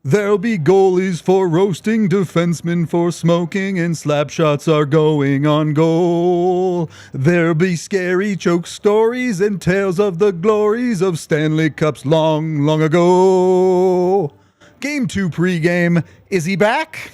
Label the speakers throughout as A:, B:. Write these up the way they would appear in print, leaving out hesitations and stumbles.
A: There'll be goalies for roasting, defensemen for smoking, and slap shots are going on goal. There'll be scary choke stories and tales of the glories of Stanley Cups long, long ago. Game 2 pregame. Is he back?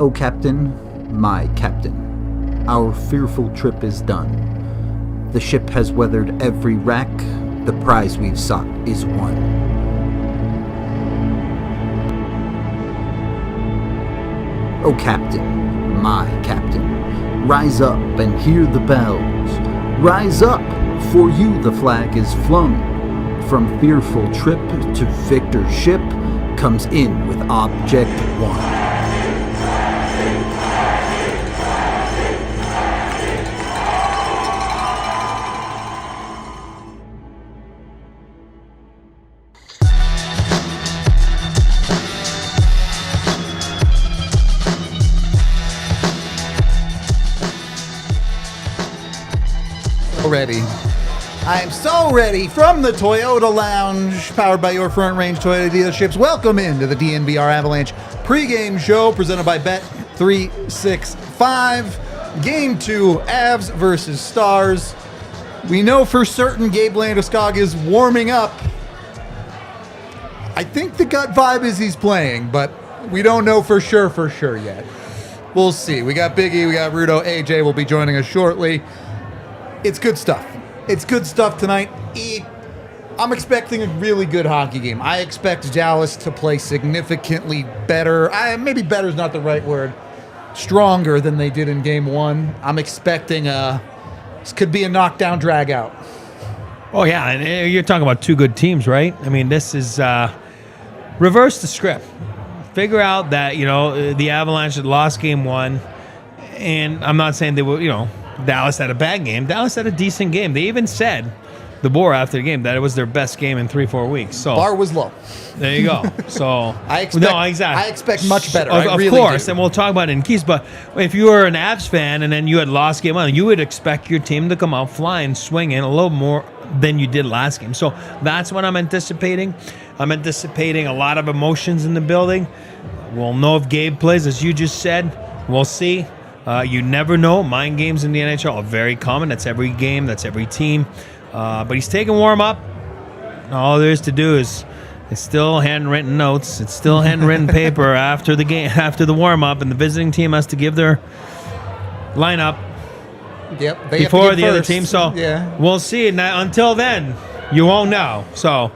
B: O Captain, my Captain, our fearful trip is done. The ship has weathered every wrack, the prize we've sought is won. O Captain, my Captain, rise up and hear the bells. Rise up, for you the flag is flung. From fearful trip to victor's ship comes in with object one.
A: Ready. I am so ready from the Toyota Lounge, powered by your Front Range Toyota dealerships. Welcome into the DNVR Avalanche pregame show presented by Bet365. Game 2, Avs versus Stars. We know for certain Gabe Landeskog is warming up. I think the gut vibe is he's playing, but we don't know for sure yet. We'll see. We got Biggie, we got Rudo, AJ will be joining us shortly. It's good stuff. It's good stuff tonight. I'm expecting a really good hockey game. I expect Dallas to play significantly better. Maybe better is not the right word. Stronger than they did in game 1. I'm expecting this could be a knockdown drag out.
C: Oh, yeah. And you're talking about two good teams, right? I mean, this is reverse the script. Figure out that, the Avalanche had lost game 1. And I'm not saying they were, Dallas had a bad game. Dallas had a decent game. They even said, the Boar after the game, that it was their best game in 3-4 weeks. So
A: bar was low.
C: There you go. So
A: I expect much better.
C: Of course, and we'll talk about it in keys. But if you were an Avs fan and then you had lost game 1, you would expect your team to come out flying, swinging a little more than you did last game. So that's what I'm anticipating. I'm anticipating a lot of emotions in the building. We'll know if Gabe plays, as you just said. We'll see. You never know. Mind games in the NHL are very common. That's every game. That's every team. But he's taking warm up. All there is to do is it's still handwritten notes. It's still handwritten paper after the game, after the warm up, and the visiting team has to give their lineup.
A: Yep.
C: Before the other team. So
A: yeah.
C: We'll see. Now, until then, you won't know. So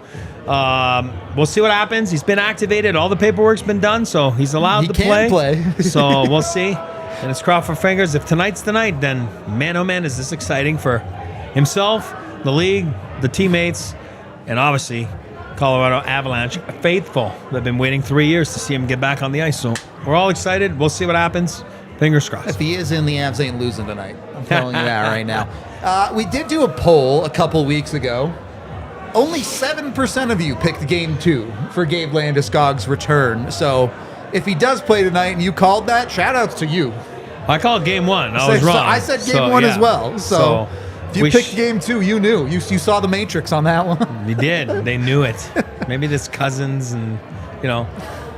C: we'll see what happens. He's been activated. All the paperwork's been done, so he's allowed to play. So we'll see. And it's crossed for fingers. If tonight's the night, then man, oh man, is this exciting for himself, the league, the teammates, and obviously Colorado Avalanche faithful. They've been waiting 3 years to see him get back on the ice. So we're all excited. We'll see what happens. Fingers crossed.
A: If he is in, the Avs ain't losing tonight. I'm telling you that right now. We did do a poll a couple weeks ago. Only 7% of you picked game 2 for Gabe Landeskog's return. So if he does play tonight and you called that, shout-outs to you.
C: I called game 1. I was wrong.
A: I said game 1 as well. So if you picked game 2, you knew. You saw the Matrix on that one.
C: You did. They knew it. Maybe there's cousins and,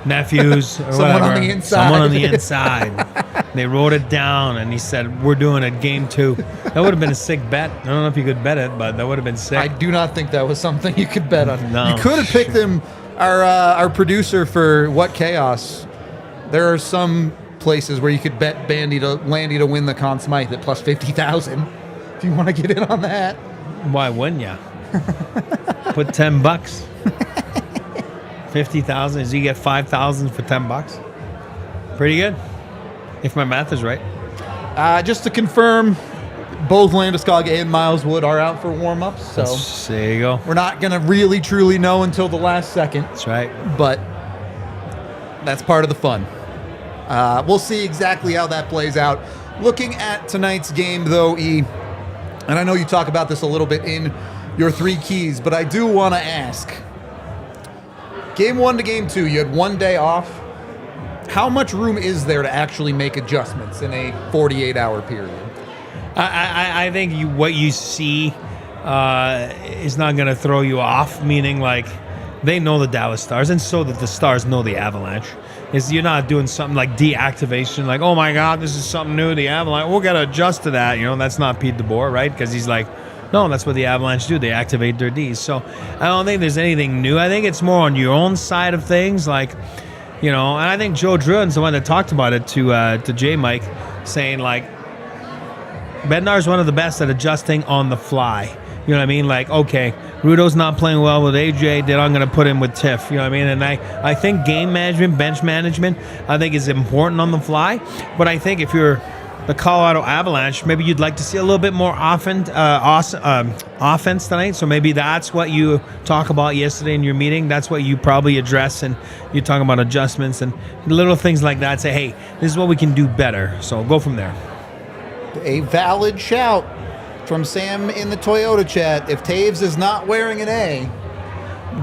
C: nephews or
A: Someone
C: whatever.
A: on the inside.
C: Someone on the inside. They wrote it down, and he said, we're doing it game 2. That would have been a sick bet. I don't know if you could bet it, but that would have been sick.
A: I do not think that was something you could bet on.
C: No.
A: You could have picked him, our producer for What Chaos. There are some places where you could bet Landy to win the Conn Smythe at plus 50,000. If you want to get in on that.
C: Why wouldn't ya? Put $10. 50,000. Does he get 5,000 for $10? Pretty good. if my math is right.
A: Just to confirm, both Landeskog and Miles Wood are out for warm-ups, so
C: There you go.
A: we're not going to really, truly know until the last second.
C: That's right.
A: But that's part of the fun. We'll see exactly how that plays out. Looking at tonight's game, though, E, and I know you talk about this a little bit in your 3 keys, but I do want to ask. Game 1 to Game 2, you had 1 day off. How much room is there to actually make adjustments in a 48-hour period?
C: I think what you see is not going to throw you off, meaning like they know the Dallas Stars, and so that the Stars know the Avalanche. Is you're not doing something like deactivation, like, oh my God, this is something new, the Avalanche, we'll got to adjust to that. That's not Pete DeBoer, right? Because he's like, no, that's what the Avalanche do. They activate their Ds. So I don't think there's anything new. I think it's more on your own side of things, like, and I think Joe Druin's the one that talked about it to J Mike, saying like, Bednar's one of the best at adjusting on the fly. You know what I mean? Like, okay, Rudo's not playing well with AJ, then I'm going to put him with Tiff. You know what I mean? And I think game management, bench management, I think is important on the fly. But I think if you're the Colorado Avalanche, maybe you'd like to see a little bit more offense tonight. So maybe that's what you talk about yesterday in your meeting. That's what you probably address, and you talk about adjustments and little things like that. Say, hey, this is what we can do better. So go from there.
A: A valid shout from Sam in the Toyota chat. If Taves is not wearing an A,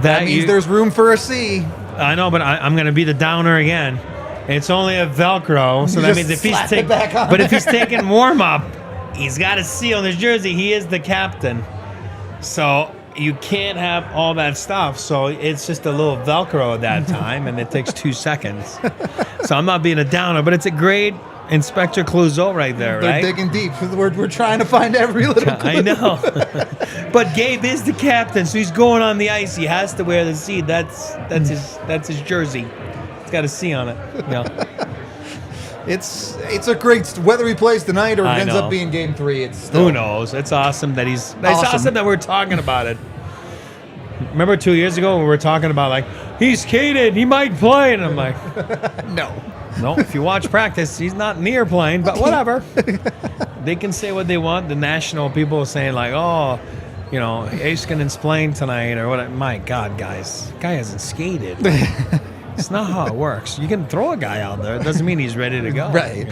A: that means there's room for a C.
C: I know, but I'm going to be the downer again. It's only a Velcro, so that means if he's taking warm up, he's got a C on his jersey. He is the captain, so you can't have all that stuff. So it's just a little Velcro at that time, and it takes 2 seconds. So I'm not being a downer, but it's a great Inspector Clouseau right there,
A: They're
C: right?
A: digging deep. We're trying to find every little clue.
C: I know. But Gabe is the captain, so he's going on the ice. He has to wear the C. That's his jersey. It's got a C on it.
A: It's a great, whether he plays tonight or it ends up being Game 3. It's still,
C: who knows? It's awesome that it's awesome that we're talking about it. Remember 2 years ago when we were talking about like he's skated, he might play, and I'm like,
A: no.
C: If you watch practice, he's not near playing, but whatever. They can say what they want. The national people are saying like, oh, Aiskinen's playing tonight or what? My God, guys, guy hasn't skated. It's not how it works. You can throw a guy out there. It doesn't mean he's ready to go.
A: Right.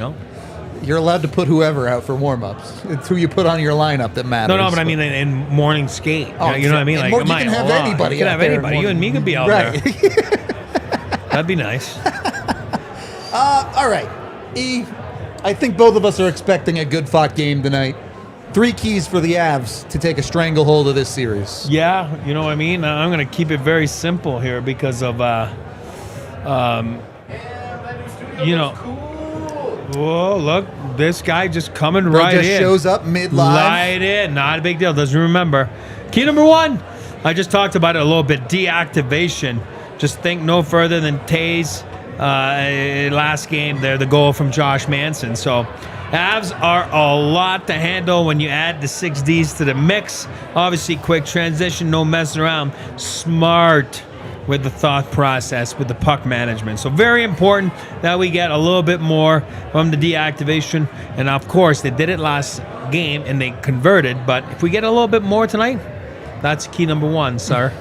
A: You're allowed to put whoever out for warm-ups. It's who you put on your lineup that matters.
C: No, but I mean in morning skate. You know what I mean? Like,
A: you can have anybody.
C: You can have anybody. You and me could be out there. That'd be nice.
A: All right. E, I think both of us are expecting a good-fought game tonight. 3 keys for the Avs to take a stranglehold of this series.
C: Yeah, you know what I mean? I'm going to keep it very simple here because of, whoa, look, this guy just coming right in.
A: Just shows up mid-live.
C: Right in. Not a big deal. Doesn't remember. Key number 1, I just talked about it a little bit, deactivation. Just think no further than Tays. Last game there, the goal from Josh Manson. So Avs are a lot to handle when you add the 6 Ds to the mix. Obviously, quick transition, no messing around. Smart with the thought process, with the puck management. So very important that we get a little bit more from the deactivation. And of course, they did it last game and they converted. But if we get a little bit more tonight, that's key number 1, sir.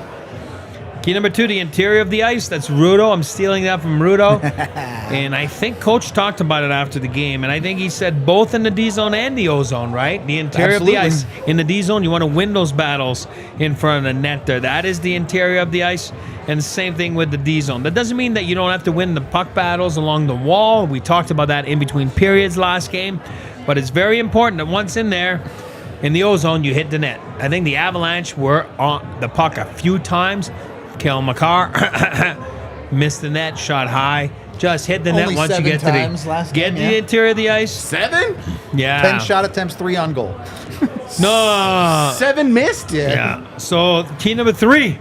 C: Key number 2, the interior of the ice. That's Rudo. I'm stealing that from Rudo. And I think Coach talked about it after the game. And I think he said both in the D zone and the O zone, right? The interior of the ice. In the D zone, you want to win those battles in front of the net there. That is the interior of the ice. And the same thing with the D zone. That doesn't mean that you don't have to win the puck battles along the wall. We talked about that in between periods last game. But it's very important that once in there, in the O zone, you hit the net. I think the Avalanche were on the puck a few times. Cale Makar missed the net, shot high, just hit the net once you get to the interior of the ice.
A: 7?
C: Yeah.
A: 10 shot attempts, 3 on goal.
C: No.
A: 7 missed?
C: Yeah. So key number 3,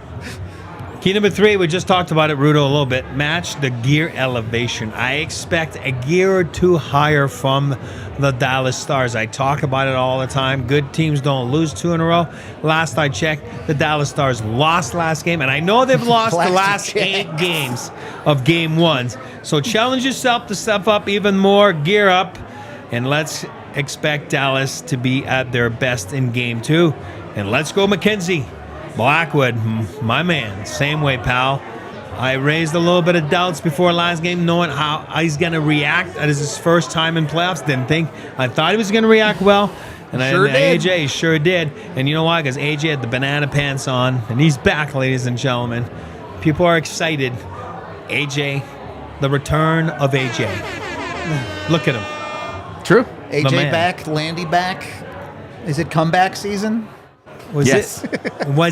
C: Key number 3, we just talked about it, Rudo, a little bit. Match the gear elevation. I expect a gear or 2 higher from the Dallas Stars. I talk about it all the time. Good teams don't lose 2 in a row. Last I checked, the Dallas Stars lost last game, and I know they've lost the last 8 games of game 1s. So challenge yourself to step up even more, gear up, and let's expect Dallas to be at their best in game 2. And let's go, Mackenzie. Blackwood, my man, same way, pal. I raised a little bit of doubts before last game, knowing how he's going to react. That is his first time in playoffs. I thought he was going to react well. And AJ sure did. And you know why? Because AJ had the banana pants on, and he's back, ladies and gentlemen. People are excited. AJ, the return of AJ. Look at him.
B: True.
A: AJ back, Landy back. Is it comeback season?
C: Was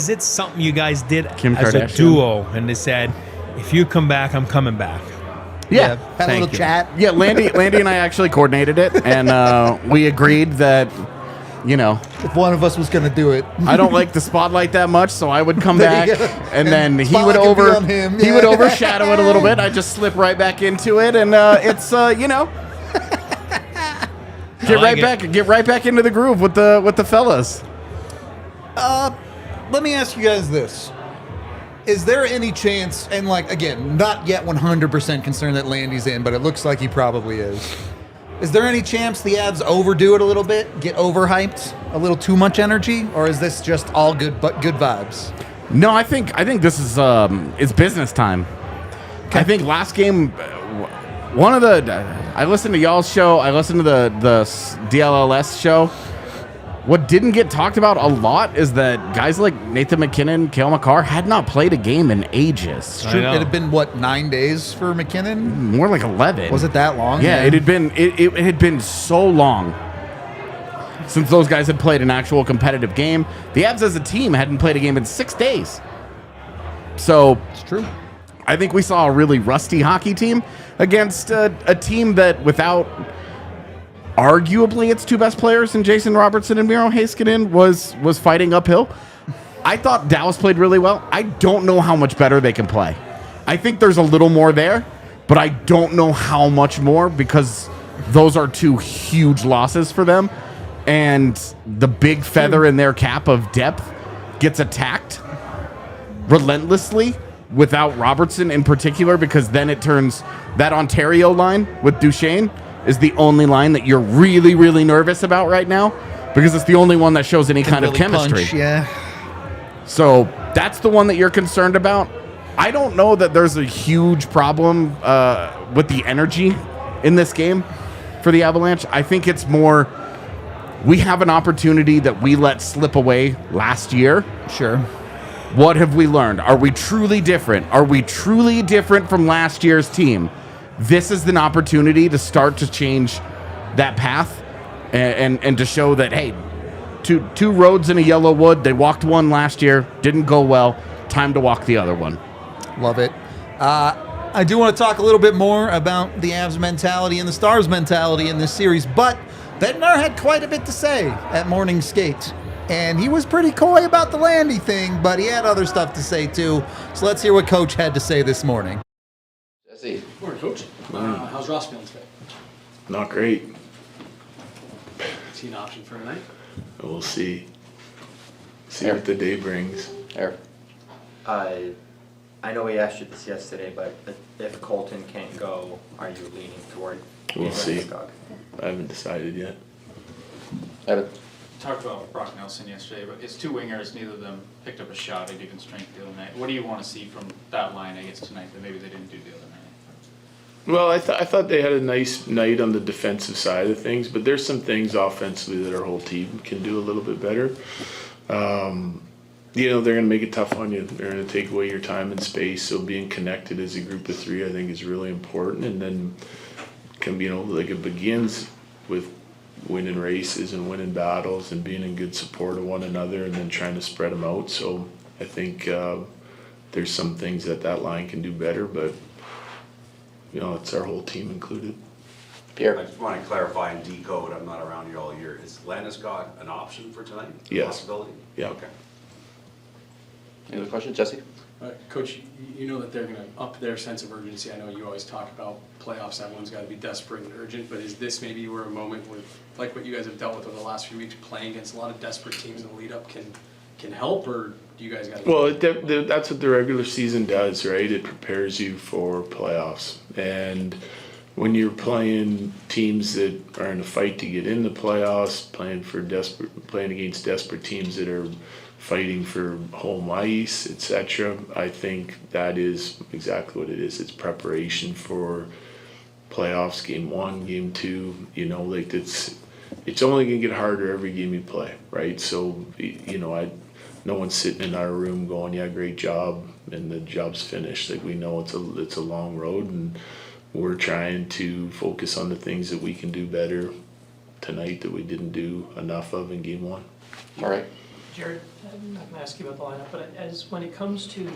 C: it something you guys did
B: Kim
C: as
B: Kardashian.
C: a duo, and they said, if you come back, I'm coming back?
B: Yeah.
A: Had a little chat.
B: Yeah, Landy and I actually coordinated it, and we agreed that,
A: If one of us was going to do it.
B: I don't like the spotlight that much, so I would come back, and then he would
A: spotlight could be on him,
B: he
A: yeah.
B: would overshadow it a little bit. I just slip right back into it, and it's get right back into the groove with the fellas.
A: Let me ask you guys this. Is there any chance, and again, not yet 100% concerned that Landy's in, but it looks like he probably is. Is there any chance the Avs overdo it a little bit, get overhyped, a little too much energy, or is this just all good vibes?
B: No, I think this is it's business time.
A: Okay.
B: I think last game, I listened to y'all's show. I listened to the DLLS show. What didn't get talked about a lot is that guys like Nathan McKinnon, Cale Makar had not played a game in ages.
C: I know.
A: It had been, 9 days for McKinnon?
B: More like 11.
A: Was it that long?
B: Yeah, it had been so long since those guys had played an actual competitive game. The Avs as a team hadn't played a game in 6 days. So
A: It's true.
B: I think we saw a really rusty hockey team against a team that, without arguably its 2 best players in Jason Robertson and Miro Heiskanen, was fighting uphill. I thought Dallas played really well. I don't know how much better they can play. I think there's a little more there, but I don't know how much more, because those are 2 huge losses for them, and the big feather in their cap of depth gets attacked relentlessly without Robertson in particular, because then it turns that Ontario line with Duchesne is the only line that you're really, really nervous about right now, because it's the only one that shows any kind of chemistry.
A: Punch, yeah.
B: So that's the one that you're concerned about. I don't know that there's a huge problem with the energy in this game for the Avalanche. I think it's more, we have an opportunity that we let slip away last year.
A: Sure.
B: What have we learned? Are we truly different? Are we truly different from last year's team? This is an opportunity to start to change that path and to show that, hey, two roads in a yellow wood. They walked one last year, didn't go well. Time to walk the other one.
A: Love it. I do want to talk a little bit more about the Avs mentality and the Stars mentality in this series, but Bednar had quite a bit to say at morning skate. And he was pretty coy about the Landy thing, but he had other stuff to say too. So let's hear what Coach had to say this morning.
D: Jesse.
E: Morning, Coach. How's Ross feeling today?
D: Not great.
E: Is he an option for tonight?
D: We'll see. See what the day brings.
E: Eric.
F: I know we asked you this yesterday, but if Colton can't go, are you leaning toward?
D: We'll see.
F: Landeskog?
D: I haven't decided yet.
E: Evan.
G: Talked about Brock Nelson yesterday, but his 2 wingers, neither of them picked up a shot at even strength the other night. What do you want to see from that line, I guess, tonight that maybe they didn't do the other night?
D: Well, I thought they had a nice night on the defensive side of things, but there's some things offensively that our whole team can do a little bit better. They're going to make it tough on you. They're going to take away your time and space. So being connected as a group of 3, I think, is really important. And then it begins with winning races and winning battles and being in good support of one another, and then trying to spread them out. So I think there's some things that line can do better, but it's our whole team included.
E: Pierre.
H: I just want to clarify and decode, I'm not around here all year. Is Landeskog an option for tonight?
D: Yes.
H: Possibility?
D: Yeah.
H: Okay.
E: Any other questions, Jesse? Coach, you know that they're going to up their sense of urgency. I know you always talk about playoffs, everyone's got to be desperate and urgent, but is this maybe where a moment with, like what you guys have dealt with over the last few weeks, playing against a lot of desperate teams in the lead up can help, or do you guys got to...
D: Well, that's what the regular season does, right? It prepares you for playoffs. And when you're playing teams that are in a fight to get in the playoffs, playing against desperate teams that are fighting for home ice, etc., I think that is exactly what it is. It's preparation for playoffs, game 1, game 2. You know, like it's only gonna get harder every game you play, right? So, you know, no one's sitting in our room going, "Yeah, great job," and the job's finished. Like, we know it's a long road, and we're trying to focus on the things that we can do better tonight that we didn't do enough of in game 1.
E: All right.
I: Jared, I'm not gonna ask you about the lineup, but as when it comes to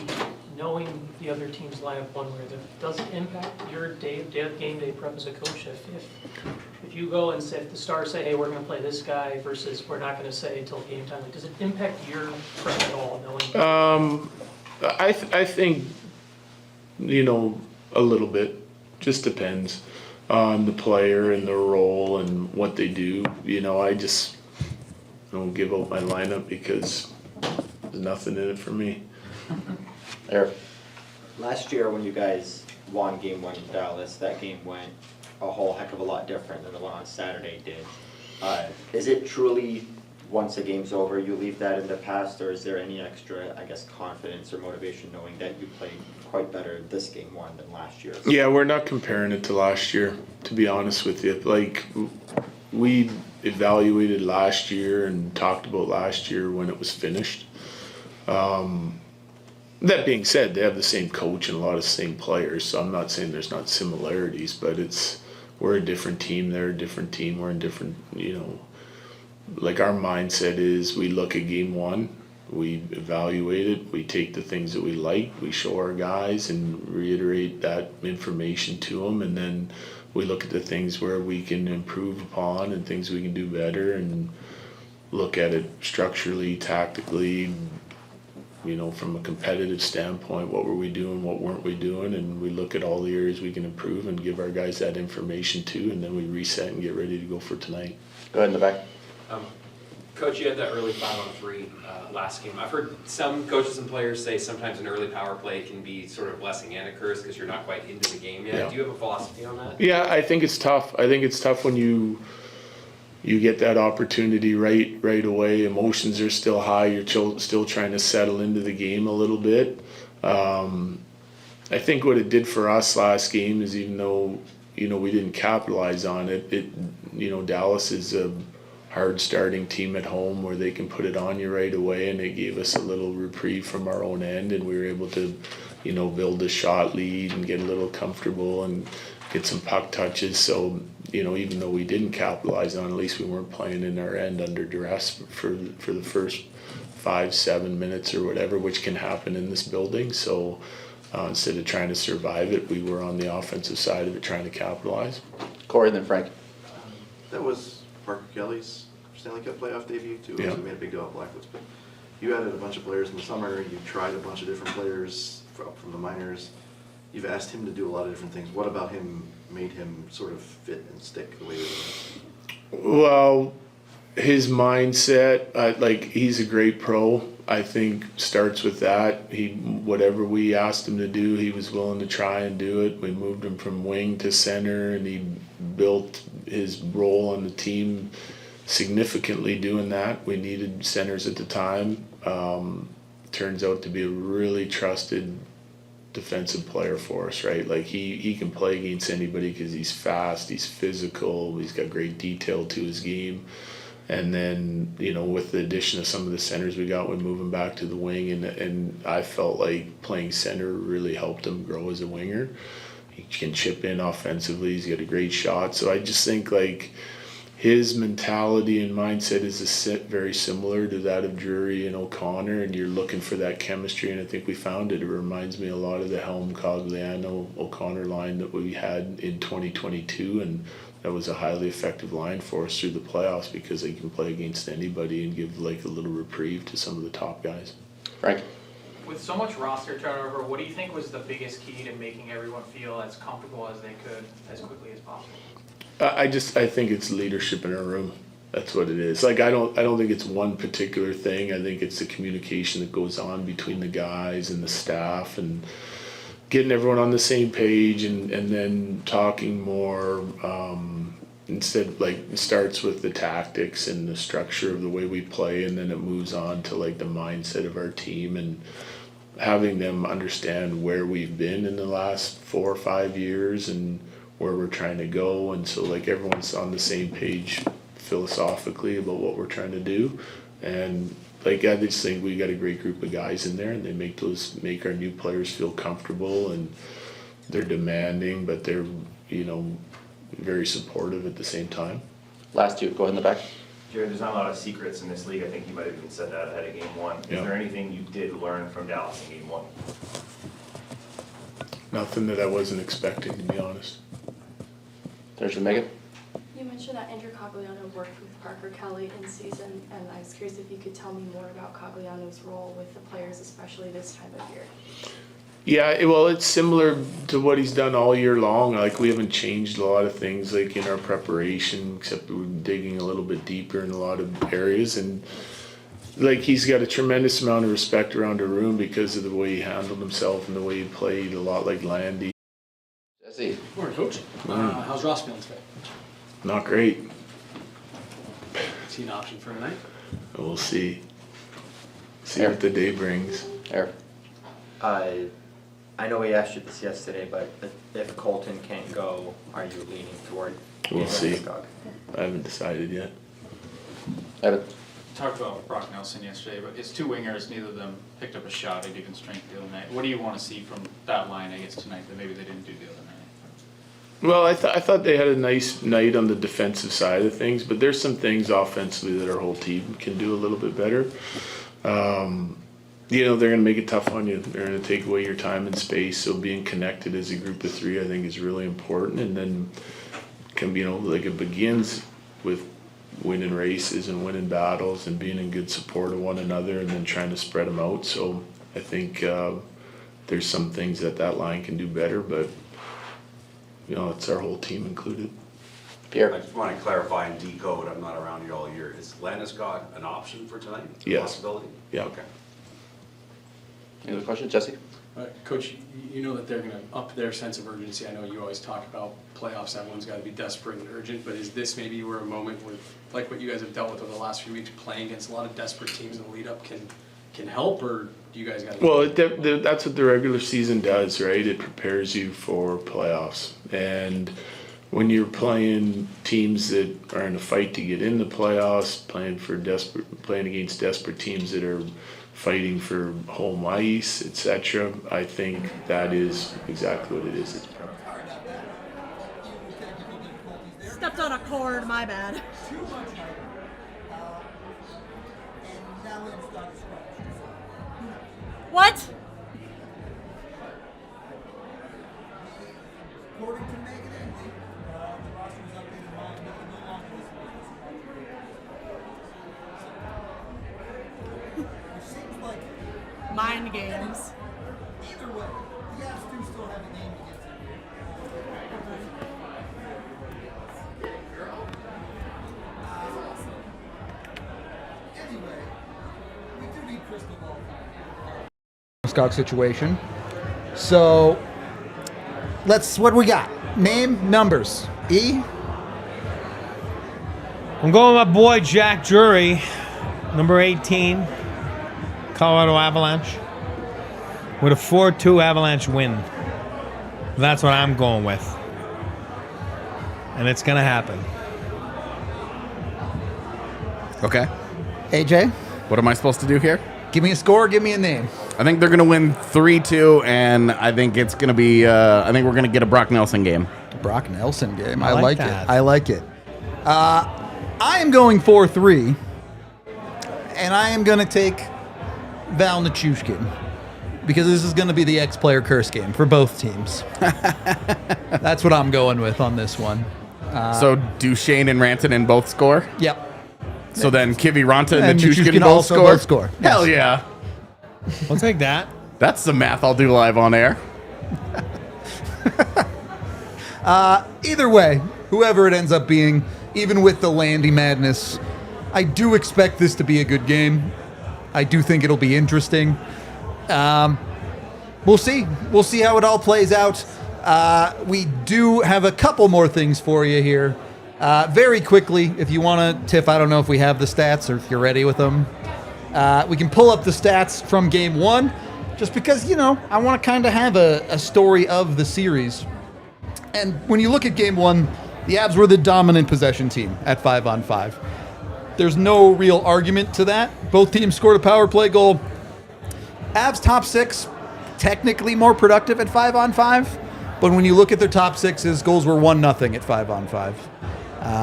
I: knowing the other team's lineup one way or the other, does it impact your game day prep as a coach? If you go and say, if the Stars say, hey, we're gonna play this guy versus we're not gonna say until game time, like, does it impact your prep at all, knowing?
D: I think, you know, a little bit. Just depends on the player and their role and what they do. You know, I just don't give out my lineup because there's nothing in it for me.
E: Eric.
F: Last year when you guys won game 1 in Dallas, that game went a whole heck of a lot different than the one on Saturday did. Is it truly, once the game's over, you leave that in the past, or is there any extra, I guess, confidence or motivation knowing that you played quite better this game 1 than last year?
D: Yeah, we're not comparing it to last year, to be honest with you. Like, we evaluated last year and talked about last year when it was finished. That being said, they have the same coach and a lot of the same players, so I'm not saying there's not similarities, but we're a different team, they're a different team, we're in different, you know, like our mindset is we look at game 1, we evaluate it, we take the things that we like, we show our guys and reiterate that information to them, and then we look at the things where we can improve upon and things we can do better, and look at it structurally, tactically, you know, from a competitive standpoint, what were we doing, what weren't we doing, and we look at all the areas we can improve and give our guys that information too, and then we reset and get ready to go for tonight.
E: Go ahead in the back.
J: Coach, you had that early 5-on-3 last game. I've heard some coaches and players say sometimes an early power play can be sort of blessing and a curse because you're not quite into the game yet.
D: Yeah.
J: Do you have a philosophy on that?
D: Yeah, I think it's tough. I think it's tough when you get that opportunity right away. Emotions are still high. You're still trying to settle into the game a little bit. I think what it did for us last game is, even though, you know, we didn't capitalize on it, you know, Dallas is a hard starting team at home where they can put it on you right away, and it gave us a little reprieve from our own end, and we were able to, you know, build a shot lead and get a little comfortable and get some puck touches. So, you know, even though we didn't capitalize on it, at least we weren't playing in our end under duress for the first 5-7 minutes or whatever, which can happen in this building. So instead of trying to survive it, we were on the offensive side of it trying to capitalize.
E: Corey, then Frank.
K: That was Parker Kelly's Stanley Cup playoff debut too.
D: Yeah.
K: So we made a big deal of Blackwood's, but you added a bunch of players in the summer. You tried a bunch of different players from the minors. You've asked him to do a lot of different things. What about him made him sort of fit and stick the way that he is?
D: Well, his mindset, like, he's a great pro. I think starts with that. Whatever we asked him to do, he was willing to try and do it. We moved him from wing to center, and he built his role on the team significantly doing that. We needed centers at the time. Turns out to be a really trusted defensive player for us, right? Like, he can play against anybody because he's fast, he's physical, he's got great detail to his game. And then, you know, with the addition of some of the centers we got, we move him back to the wing, and I felt like playing center really helped him grow as a winger. He can chip in offensively, he's got a great shot. So I just think, like, his mentality and mindset is very similar to that of Drury and O'Connor, and you're looking for that chemistry, and I think we found it. It reminds me a lot of the Helm, Cogliano, O'Connor line that we had in 2022, and that was a highly effective line for us through the playoffs because they can play against anybody and give, like, a little reprieve to some of the top guys.
E: Frank.
L: with so much roster turnover, what do you think was the biggest key to making everyone feel as comfortable as they could as quickly as possible?
D: I think it's leadership in our room. That's what it is. Like I don't think it's one particular thing. I think it's the communication that goes on between the guys and the staff and getting everyone on the same page and then talking more. Instead, like it starts with the tactics and the structure of the way we play, and then it moves on to like the mindset of our team and having them understand where we've been in the last 4 or 5 years and where we're trying to go. And so like everyone's on the same page philosophically about what we're trying to do. And like I just think we got a great group of guys in there, and they make our new players feel comfortable, and they're demanding, but they're, you know, very supportive at the same time.
M: Last two, go ahead in the back.
N: Jared, there's not a lot of secrets in this league. I think you might have even said that ahead of game one. Is there anything you did learn from Dallas in game one?
D: Nothing that I wasn't expecting, to be honest.
M: There's Megan.
O: You mentioned that Andrew Cogliano worked with Parker Kelly in season, and I was curious if you could tell me more about Cogliano's role with the players, especially this time of year.
D: Yeah, well, it's similar to what he's done all year long. Like we haven't changed a lot of things like in our preparation, except we're digging a little bit deeper in a lot of areas. And like he's got a tremendous amount of respect around the room because of the way he handled himself and the way he played, a lot like Landy.
M: Jesse.
E: Morning, Coach. How's Ross feeling today?
D: Not great.
E: Is he an option for tonight?
D: We'll see. See what the day brings.
M: Eric.
F: I know we asked you this yesterday, but if Colton can't go, are you leaning toward?
D: We'll see. I haven't decided yet.
M: Evan.
G: Talked about Brock Nelson yesterday, but his two wingers, neither of them picked up a shot at even strength the other night. What do you want to see from that line, I guess, tonight that maybe they didn't do the other night?
D: Well, I thought they had a nice night on the defensive side of things, but there's some things offensively that our whole team can do a little bit better. You know, they're going to make it tough on you. They're going to take away your time and space. So being connected as a group of three, I think, is really important. And then, you know, like it begins with winning races and winning battles and being in good support of one another, and then trying to spread them out. So I think there's some things that line can do better, but you know, it's our whole team included.
H: Pierre. I just want to clarify and decode. I'm not around here all year. Is Landeskog an option for tonight?
D: Yes.
H: Possibility?
D: Yeah.
H: Okay.
M: Any other questions, Jesse?
E: Coach, you know that they're going to up their sense of urgency. I know you always talk about playoffs, everyone's got to be desperate and urgent, but is this maybe where a moment with, like what you guys have dealt with over the last few weeks, playing against a lot of desperate teams in the lead up can help, or do you guys got to?
D: Well, that's what the regular season does, right? It prepares you for playoffs. And when you're playing teams that are in a fight to get in the playoffs, playing against desperate teams that are fighting for home ice, etc., I think that is exactly what it is. It's
P: Stepped on a cord, my bad. What? Mind games.
A: Either way, the Avs do still have a game against Anyway, we do need crystal ball. Skog situation. So, what do we got? Name, numbers. E?
C: I'm going with my boy Jack Drury, number 18. Colorado Avalanche with a 4-2 Avalanche win. That's what I'm going with. And it's going to happen.
Q: Okay.
A: AJ?
Q: What am I supposed to do here?
A: Give me a score, give me a name.
Q: I think they're going to win 3-2, and I think it's going to be, I think we're going to get a Brock Nelson game.
A: Brock Nelson game.
C: I like
A: it.
C: that.
A: I like it. I am going 4-3, and I am going to take Val Nichushkin, because this is going to be the ex-player curse game for both teams. That's what I'm going with on this one.
Q: So Duchesne and Rantanen both score?
A: Yep.
Q: So then Kiviranta and
A: And
Q: Nichushkin
A: Nichushkin
Q: both
A: also
Q: score?
A: both score.
Q: Hell yeah.
C: I'll take that.
Q: That's some math I'll do live on air.
A: Either way, whoever it ends up being, even with the Landy madness, I do expect this to be a good game. I do think it'll be interesting. We'll see. We'll see how it all plays out. We do have a couple more things for you here. Very quickly, if you want to, Tiff, I don't know if we have the stats or if you're ready with them. We can pull up the stats from game 1, just because, I want to kind of have a story of the series. And when you look at game 1, the Avs were the dominant possession team at 5-on-5. There's no real argument to that. Both teams scored a power play goal. Avs top 6, technically more productive at 5-on-5, but when you look at their top 6s, goals were 1-0 at 5-on-5.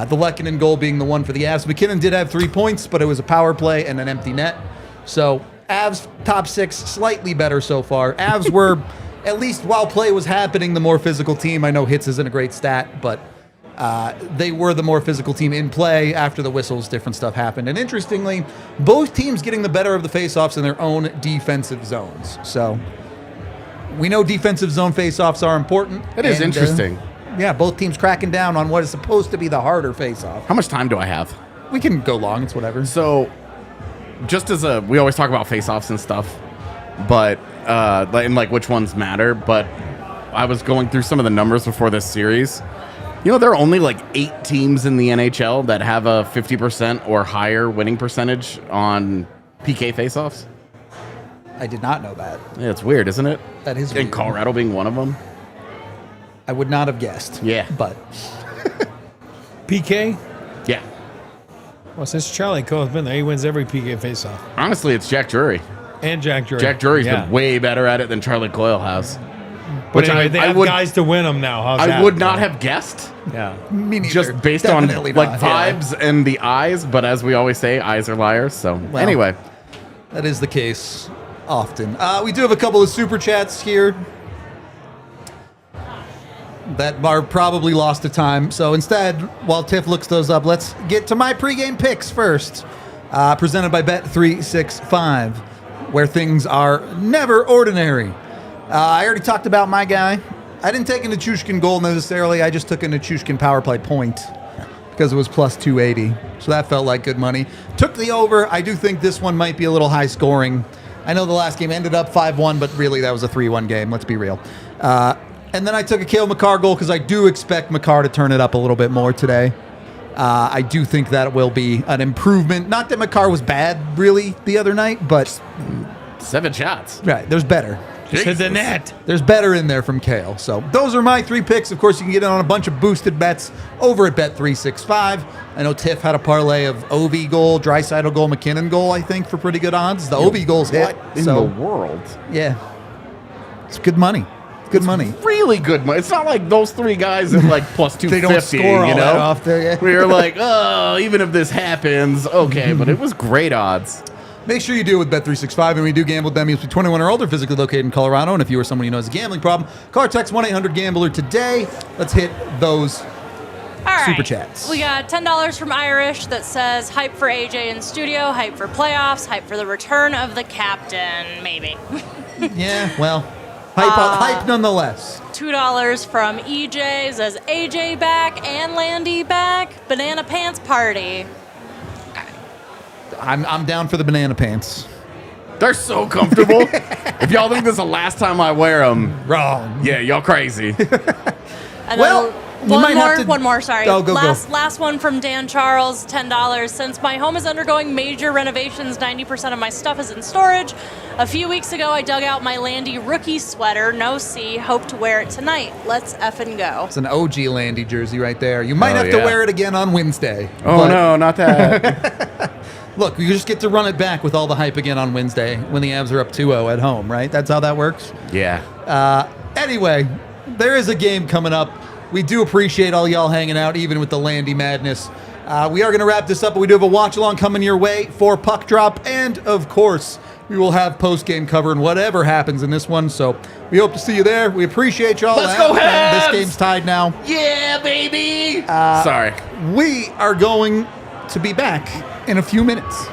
A: The Lehkonen goal being the one for the Avs. McKinnon did have 3 points, but it was a power play and an empty net. So Avs top 6, slightly better so far. Avs were, at least while play was happening, the more physical team. I know hits isn't a great stat, but they were the more physical team in play. After the whistles, different stuff happened. And interestingly, both teams getting the better of the faceoffs in their own defensive zones. So we know defensive zone faceoffs are important.
Q: It is interesting.
A: Yeah, both teams cracking down on what is supposed to be the harder faceoff.
Q: How much time do I have?
A: We can go long. It's whatever.
Q: So, just as we always talk about faceoffs and stuff, but and like which ones matter. But I was going through some of the numbers before this series. There are only like 8 teams in the NHL that have a 50% or higher winning percentage on PK faceoffs.
A: I did not know that.
Q: Yeah, it's weird, isn't it?
A: That is weird.
Q: And Colorado being one of them.
A: I would not have guessed.
Q: Yeah.
A: But
C: PK?
Q: Yeah.
C: Well, since Charlie Cole's been there, he wins every PK faceoff.
Q: Honestly, it's Jack Drury.
C: And Jack Drury.
Q: Jack Drury's been way better at it than Charlie Coyle has.
C: But anyway, they have guys to win them now. How's that?
Q: I would not have guessed.
C: Yeah.
A: Me neither.
Q: Just based
A: Definitely
Q: on like
A: not.
Q: vibes and the eyes, but as we always say, eyes are liars. So
A: Well,
Q: anyway.
A: That is the case often. We do have a couple of super chats here that are probably lost to time. So instead, while Tiff looks those up, let's get to my pregame picks first. Presented by Bet365, where things are never ordinary. I already talked about my guy. I didn't take a Nichushkin goal necessarily. I just took a Nichushkin power play point because it was plus 280. So that felt like good money. Took the over. I do think this one might be a little high scoring. I know the last game ended up 5-1, but really that was a 3-1 game. Let's be real. And then I took a Cale Makar goal because I do expect Makar to turn it up a little bit more today. I do think that will be an improvement. Not that Makar was bad, really, the other night, but
Q: 7 shots.
A: Right, there's better.
C: Just hit the net.
A: There's better in there from Cale. So those are my 3 picks. Of course, you can get in on a bunch of boosted bets over at Bet365. I know Tiff had a parlay of Ovi goal, Draisaitl goal, McKinnon goal, I think, for pretty good odds. The Ovi goals hit.
Q: What in the world?
A: Yeah. It's good money. Good money.
Q: Really good money. It's not like those 3 guys at like plus 250.
A: They don't score all that off there. Yeah.
Q: We were like, oh, even if this happens, okay. But it was great odds.
A: Make sure you do it with Bet365, and we do gamble with them. You must be 21 or older, physically located in Colorado, and if you or someone you know has a gambling problem, call or text 1-800-GAMBLER today. Let's hit those super chats.
R: We got $10 from Irish that says, hype for AJ in studio, hype for playoffs, hype for the return of the captain, maybe.
A: Yeah, well, hype nonetheless.
R: $2 from EJ says, AJ back and Landy back, banana pants party.
A: I'm down for the banana pants.
Q: They're so comfortable. If y'all think this is the last time I wear them,
A: wrong.
Q: Yeah, y'all crazy.
R: And
A: well,
R: one more, sorry.
A: Oh, go.
R: Last one from Dan Charles, $10. Since my home is undergoing major renovations, 90% of my stuff is in storage. A few weeks ago, I dug out my Landy rookie sweater, no C, hope to wear it tonight. Let's effing go.
A: It's an OG Landy jersey right there. You might have to wear it again on Wednesday.
Q: Oh, no, not that.
A: Look, you just get to run it back with all the hype again on Wednesday when the Avs are up 2-0 at home, right? That's how that works?
Q: Yeah.
A: Anyway, there is a game coming up. We do appreciate all y'all hanging out, even with the Landy madness. We are going to wrap this up, but we do have a watch-along coming your way for Puck Drop, and, of course, we will have post-game cover and whatever happens in this one, so we hope to see you there. We appreciate y'all.
Q: Let's go Habs!
A: This game's tied now.
Q: Yeah, baby! Sorry.
A: We are going to be back in a few minutes.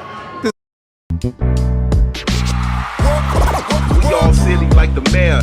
S: all city like the mayor.